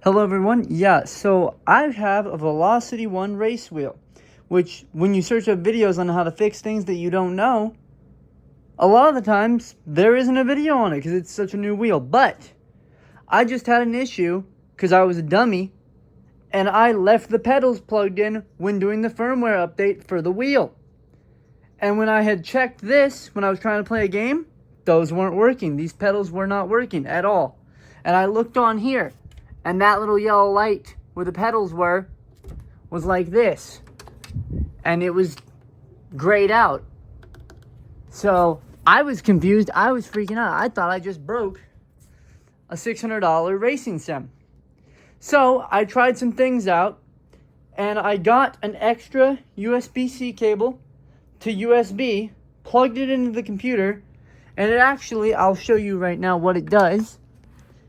Hello everyone. Yeah, so I have a VelocityOne race wheel, which when you search up videos on how to fix things that you don't know, a lot of the times there isn't a video on it because it's such a new wheel. But I just had an issue because I was a dummy and I left the pedals plugged in when doing the firmware update for the wheel. And when I had checked this, when I was trying to play a game, those weren't working. These pedals were not working at all. And I looked on here, and that little yellow light where the pedals were was like this. And it was grayed out. So I was confused. I was freaking out. I thought I just broke a $600 racing sim. So I tried some things out, and I got an extra USB-C cable to USB, plugged it into the computer, and it actually, I'll show you right now what it does.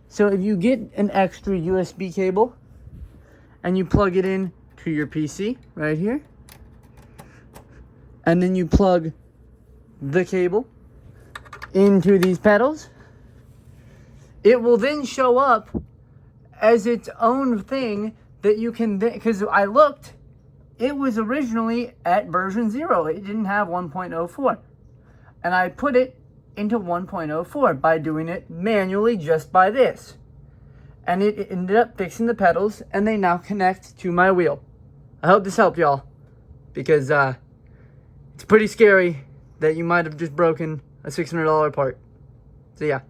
So if you get an extra USB cable and you plug it in to your PC right here, and then you plug the cable into these pedals, it will then show up as its own thing that you can, because I looked, it was originally at version 0. It didn't have 1.04. And I put it into 1.04 by doing it manually just by this. And it ended up fixing the pedals, and they now connect to my wheel. I hope this helped y'all, because it's pretty scary that you might have just broken a $600 part. So yeah.